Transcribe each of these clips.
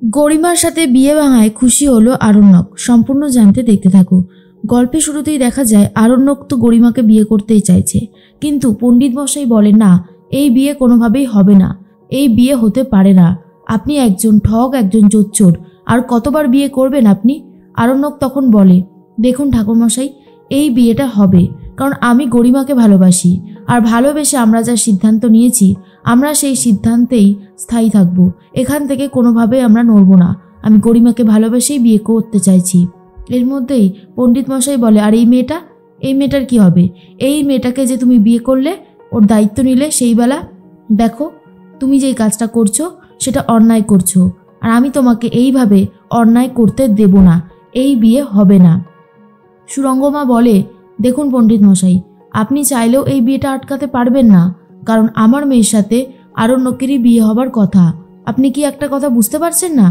গরিমার সাথে বিয়ে ভাঙায় খুশি হলো আরণ্যক। সম্পূর্ণ জানতে দেখতে থাকো। গল্পে শুরুতেই দেখা যায় আরণ্যক তো গরিমাকে বিয়ে করতেই চাইছে, কিন্তু পণ্ডিত মশাই বলে না, এই বিয়ে কোনোভাবেই হবে না, এই বিয়ে হতে পারে না। আপনি একজন ঠগ, একজন জোচ্চোর, আর কতবার বিয়ে করবেন আপনি? আরণ্যক তখন বলে, দেখুন ঠাকুরমশাই, এই বিয়েটা হবে, কারণ আমি গরিমাকে ভালোবাসি, আর ভালোবেসে আমরা যা সিদ্ধান্ত নিয়েছি আমরা সেই সিদ্ধান্তেই স্থায়ী থাকবো। এখান থেকে কোনোভাবে আমরা নড়ব না। আমি গরিমাকে ভালোবেসেই বিয়ে করতে চাইছি। এর মধ্যেই পণ্ডিত মশাই বলে, আর এই মেয়েটার কি হবে? এই মেয়েটাকে যে তুমি বিয়ে করলে, ওর দায়িত্ব নিলে, সেই বেলা দেখো তুমি যেই কাজটা করছো সেটা অন্যায় করছো, আর আমি তোমাকে এইভাবে অন্যায় করতে দেব না। এই বিয়ে হবে না। সুরঙ্গমা বলে, দেখুন পণ্ডিত মশাই, আপনি চাইলেও এই বিয়েটা আটকাতে পারবেন না, কারণ আমার মেয়ের সাথে আরণ্যকেরই বিয়ে হবার কথা। আপনি কি একটা কথা বুঝতে পারছেন না?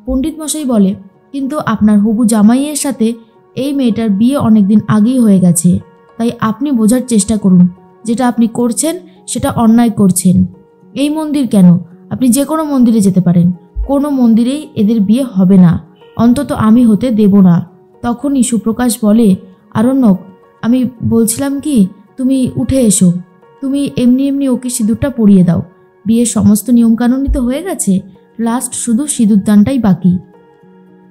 পণ্ডিত মশাই বলে, কিন্তু আপনার হবু জামাইয়ের সাথে এই মেয়েটার বিয়ে অনেকদিন আগেই হয়ে গেছে, তাই আপনি বোঝার চেষ্টা করুন, যেটা আপনি করছেন সেটা অন্যায় করছেন। এই মন্দির কেন, আপনি যে কোনো মন্দিরে যেতে পারেন, কোনো মন্দিরেই এদের বিয়ে হবে না, অন্তত আমি হতে দেব না। তখনই সুপ্রকাশ বলে, আরণ্যক, আমি বলছিলাম কি, তুমি উঠে এসো, তুমি এমনি এমনি ওকে সিঁদুরটা পরিয়ে দাও। বিয়ের সমস্ত নিয়মকানুনই তো হয়ে গেছে, লাস্ট শুধু সিঁদুরদানটাই বাকি।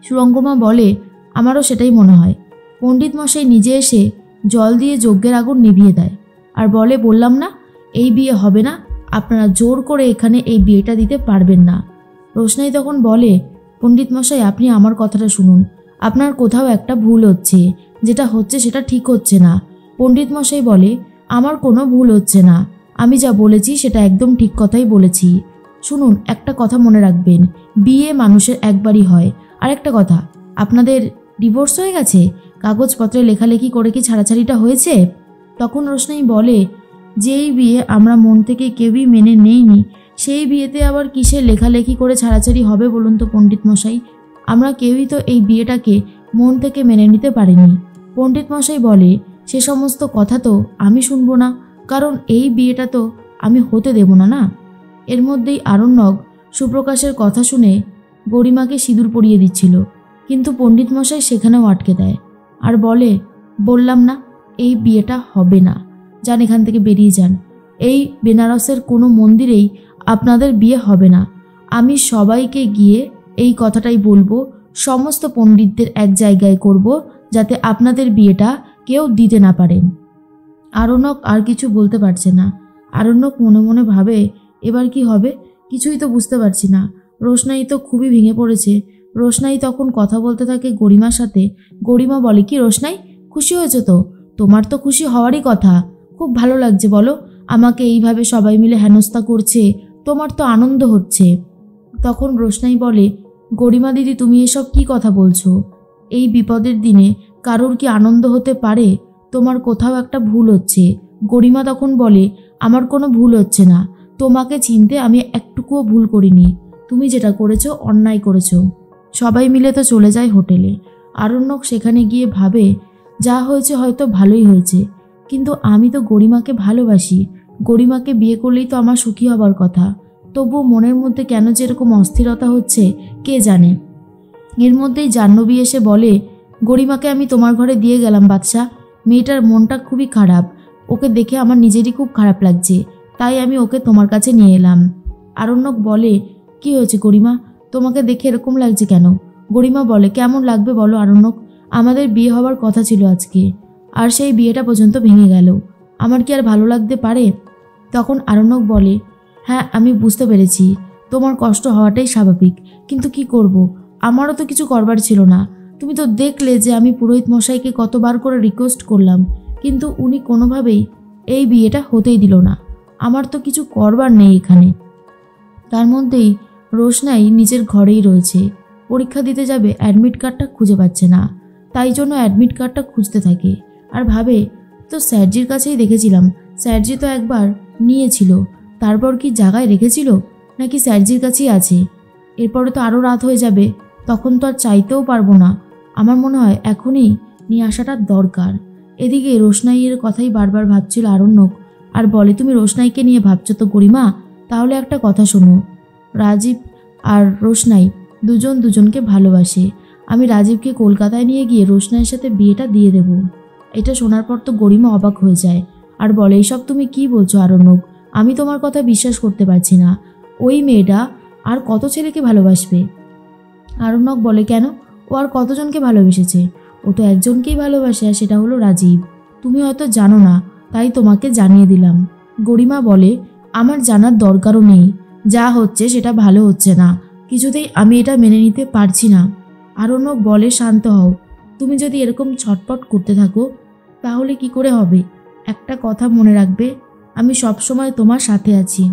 সুরঙ্গমা বলে, আমারও সেটাই মনে হয়। পণ্ডিত মশাই নিজে এসে জল দিয়ে যজ্ঞের আগুন নিভিয়ে দেয়, আর বলে, বললাম না এই বিয়ে হবে না, আপনারা জোর করে এখানে এই বিয়েটা দিতে পারবেন না। রোশনাই তখন বলে, পণ্ডিত মশাই, আপনি আমার কথাটা শুনুন, আপনার কোথাও একটা ভুল হচ্ছে, যেটা হচ্ছে সেটা ঠিক হচ্ছে না। পণ্ডিত মশাই বলে, আমার কোনো ভুল হচ্ছে না, আমি যা বলেছি সেটা একদম ঠিক কথাই বলেছি। শুনুন, একটা কথা মনে রাখবেন, বিয়ে মানুষের একবারই হয়। আর একটা কথা, আপনাদের ডিভোর্স হয়ে গেছে, কাগজপত্রে লেখালেখি করে কি ছাড়াছাড়িটা হয়েছে? তখন রোশনাই বলে, যেই বিয়ে আমরা মন থেকে কেউই মেনে নেইনি, সেই বিয়েতে আবার কিসের লেখালেখি করে ছাড়াছাড়ি হবে বলুন তো পণ্ডিত মশাই? আমরা কেউই তো এই বিয়েটাকে মন থেকে মেনে নিতে পারিনি। পণ্ডিত মশাই বলে, সে সমস্ত কথা তো আমি শুনবো না, কারণ এই বিয়েটা তো আমি হতে দেব না। না। এর মধ্যেই আরণ্যক সুপ্রকাশের কথা শুনে গরিমাকে সিঁদুর পরিয়ে দিচ্ছিল, কিন্তু পণ্ডিত মশাই সেখানেও আটকে দেয়, আর বলে, বললাম না এই বিয়েটা হবে না, যান এখান থেকে বেরিয়ে যান। এই বেনারসের কোনো মন্দিরেই আপনাদের বিয়ে হবে না। আমি সবাইকে গিয়ে এই কথাটাই বলবো, সমস্ত পণ্ডিতদের এক জায়গায় করব, যাতে আপনাদের বিয়েটা কেউ দিতে না পারেন। আরণ্যক আর কিছু বলতে পারছে না। আরণ্যক মনে মনে ভাবে, এবার কি হবে, কিছুই তো বুঝতে পারছি না। রোশনাই তো খুবই ভেঙে পড়েছে। রোশনাই তখন কথা বলতে থাকে গরিমার সাথে। গরিমা বলে, কি রোশনাই, খুশি হয়েছে তো? তোমার তো খুশি হওয়ারই কথা, খুব ভালো লাগছে বলো, আমাকে এইভাবে সবাই মিলে হেনস্থা করছে, তোমার তো আনন্দ হচ্ছে। তখন রোশনাই বলে, গরিমা দিদি, তুমি এসব কি কথা বলছো? এই বিপদের দিনে কারোর কি আনন্দ হতে পারে? তোমার কোথাও একটা ভুল হচ্ছে। গরিমা তখন বলে, আমার কোনো ভুল হচ্ছে না, তোমাকে চিনতে আমি একটুকুও ভুল করিনি। তুমি যেটা করেছো অন্যায় করেছো। সবাই মিলে তো চলে যায় হোটেলে। আরণ্যক সেখানে গিয়ে ভাবে, যা হয়েছে হয়তো ভালোই হয়েছে, কিন্তু আমি তো গরিমাকে ভালোবাসি, গরিমাকে বিয়ে করলেই তো আমার সুখী হবার কথা। তবুও মনের মধ্যে কেন যে এরকম অস্থিরতা হচ্ছে কে জানে। এর মধ্যেই জাহ্নবী এসে বলে, গরিমাকে আমি তোমার ঘরে দিয়ে গেলাম বাদশা, মেয়েটার মনটা খুবই খারাপ, ওকে দেখে আমার নিজেরই খুব খারাপ লাগছে, তাই আমি ওকে তোমার কাছে নিয়ে এলাম। আরণ্যক বলে, কি হয়েছে গরিমা, তোমাকে দেখে এরকম লাগছে কেন? গরিমা বলে, কেমন লাগবে বলো আরণ্যক, আমাদের বিয়ে হওয়ার কথা ছিল আজকে, আর সেই বিয়েটা পর্যন্ত ভেঙে গেল, আমার কি আর ভালো লাগতে পারে? তখন আরণ্যক বলে, হ্যাঁ আমি বুঝতে পেরেছি, তোমার কষ্ট হওয়াটাই স্বাভাবিক, কিন্তু কি করব, আমারও তো কিছু করবার ছিল না। তুমি তো দেখলে যে আমি পুরোহিত মশাইকে কতবার করে রিকোয়েস্ট করলাম, কিন্তু উনি কোনোভাবেই এই বিয়েটা হতেই দিল না। আমার তো কিছু করবার নেই এখানে। তার মধ্যেই রোশনাই নিজের ঘরেই রয়েছে, পরীক্ষা দিতে যাবে, অ্যাডমিট কার্ডটা খুঁজে পাচ্ছে না, তাই জন্য অ্যাডমিট কার্ডটা খুঁজতে থাকে, আর ভাবে, তো স্যারজির কাছেই দেখেছিলাম, স্যারজি তো একবার নিয়েছিল, তারপর কি জায়গায় রেখেছিল, নাকি স্যারজির কাছেই আছে? এরপরে তো আরও রাত হয়ে যাবে, তখন তো আর চাইতেও পারবো না। আমার মনে হয় এখনই নিয়ে আসাটা দরকার। এদিকে রোশনাইয়ের কথাই বারবার ভাবছিল আরণ্যক, আর বলে, তুমি রোশনাইকে নিয়ে ভাবছো তো গরিমা, তাহলে একটা কথা শোনো, রাজীব আর রোশনাই দুজন দুজনকে ভালোবাসে। আমি রাজীবকে কলকাতায় নিয়ে গিয়ে রোশনাইয়ের সাথে বিয়েটা দিয়ে দেব। এটা শোনার পর তো গরিমা অবাক হয়ে যায় আর বলে, এইসব তুমি কি বলছো আরণ্যক? আমি তোমার কথা বিশ্বাস করতে পারছি না। ওই মেয়েটা আর কত ছেলেকে ভালোবাসবে? আরণ্যক বলে, কেন? ও আর কতজনকে ভালোবেসেছে? ও তো একজনকেই ভালোবাসে, আর সেটা হলো রাজীব। তুমি হয়তো জানো না, তাই তোমাকে জানিয়ে দিলাম। গরিমা বলে, আমার জানার দরকারও নেই। যা হচ্ছে সেটা ভালো হচ্ছে না, কিছুতেই আমি এটা মেনে নিতে পারছি না। আরণ্যক বলে, শান্ত হও। তুমি যদি এরকম ছটপট করতে থাকো তাহলে কি করে হবে? একটা কথা মনে রাখবে, আমি সবসময় তোমার সাথে আছি।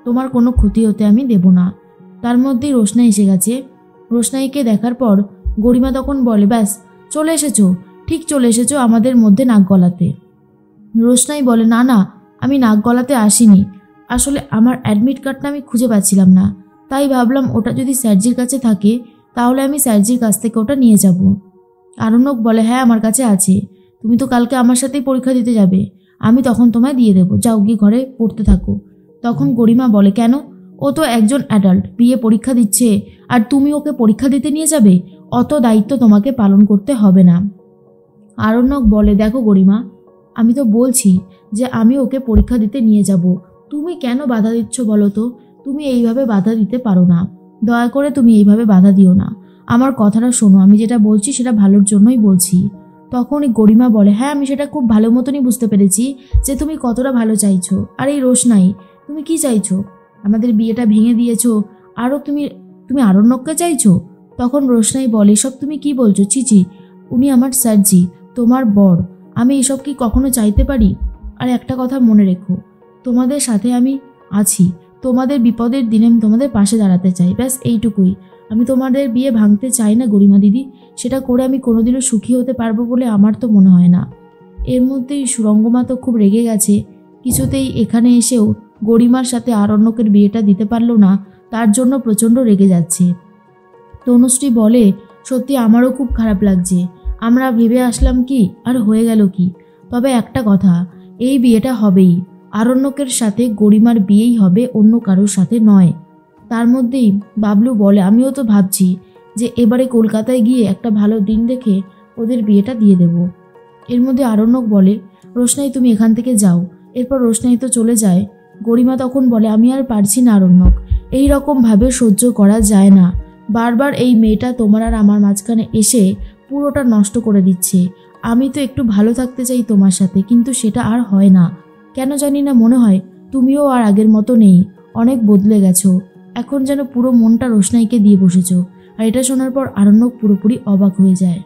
তোমার কোনো ক্ষতি হতে আমি দেব না। তার মধ্যেই রোশনাই এসে গেছে। রোশনাইকে দেখার পর গরিমা তখন বলে, ব্যাস চলে এসেছো, ঠিক চলে এসেছো আমাদের মধ্যে নাক গলাতে। রোশনাই বলে, না না, আমি নাক গলাতে আসিনি। আসলে আমার অ্যাডমিট কার্ডটা আমি খুঁজে পাচ্ছিলাম না, তাই ভাবলাম ওটা যদি স্যারজির কাছে থাকে তাহলে আমি স্যারজির কাছ থেকে ওটা নিয়ে যাব। আরণ্যক বলে, হ্যাঁ আমার কাছে আছে। তুমি তো কালকে আমার সাথেই পরীক্ষা দিতে যাবে, আমি তখন তোমায় দিয়ে দেবো। যাও গিয়ে ঘরে পড়তে থাকো। তখন গরিমা বলে, কেন? ও তো একজন অ্যাডাল্ট, বিয়ে পরীক্ষা দিচ্ছে, আর তুমি ওকে পরীক্ষা দিতে নিয়ে যাবে? অত দায়িত্ব তোমাকে পালন করতে হবে না। আরণ্যক বলে, দেখো গরিমা, আমি তো বলছি যে আমি ওকে পরীক্ষা দিতে নিয়ে যাব। তুমি কেন বাধা দিচ্ছ বলো তো? তুমি এইভাবে বাধা দিতে পারো না। দয়া করে তুমি এইভাবে বাধা দিও না। আমার কথাটা শোনো, আমি যেটা বলছি সেটা ভালোর জন্যই বলছি। তখনই গরিমা বলে, হ্যাঁ আমি সেটা খুব ভালো মতনই বুঝতে পেরেছি যে তুমি কতটা ভালো চাইছো। আর এই রোশনাই, তুমি কি চাইছো? আমাদের বিয়েটা ভেঙে দিয়েছো, আরও তুমি আরণ্যককে চাইছো? তখন রোশনাই বলে, সব তুমি কি বলছো? চিচি, উনি আমার স্যারজি, তোমার বর। আমি এসব কি কখনো চাইতে পারি? আর একটা কথা মনে রেখো, তোমাদের সাথে আমি আছি। তোমাদের বিপদের দিনে আমি তোমাদের পাশে দাঁড়াতে চাই, ব্যাস এইটুকুই। আমি তোমাদের বিয়ে ভাঙতে চাই না গরিমা দিদি। সেটা করে আমি কোনোদিনও সুখী হতে পারবো বলে আমার তো মনে হয় না। এর মধ্যেই সুরঙ্গমা তো খুব রেগে গেছে। কিছুতেই এখানে এসেও গরিমার সাথে আরণ্যকের বিয়েটা দিতে পারলো না, তার জন্য প্রচণ্ড রেগে যাচ্ছে। তনুশ্রী বলে, সত্যি আমারও খুব খারাপ লাগছে। আমরা ভেবে আসলাম কি, আর হয়ে গেল কি। তবে একটা কথা, এই বিয়েটা হবেই। আরণ্যকের সাথে গরিমার বিয়েই হবে, অন্য কারোর সাথে নয়। তার মধ্যেই বাবলু বলে, আমিও তো ভাবছি যে এবারে কলকাতায় গিয়ে একটা ভালো দিন দেখে ওদের বিয়েটা দিয়ে দেব। এর মধ্যে আরণ্যক বলে, রোশনাই তুমি এখান থেকে যাও। এরপর রোশনাই তো চলে যায়। গরিমা তখন বলে, আমি আর পারছি না আরণ্যক, এই রকমভাবে সহ্য করা যায় না। বারবার এই মেয়েটা তোমার আর আমার মাঝখানে এসে পুরোটা নষ্ট করে দিচ্ছে। আমি তো একটু ভালো থাকতে চাই তোমার সাথে, কিন্তু সেটা আর হয় না। কেন জানি না মনে হয় তুমিও আর আগের মতো নেই, অনেক বদলে গেছো। এখন যেন পুরো মনটা রোশনাইকে দিয়ে বসেছো। আর এটা শোনার পর আরণ্যক পুরোপুরি অবাক হয়ে যায়।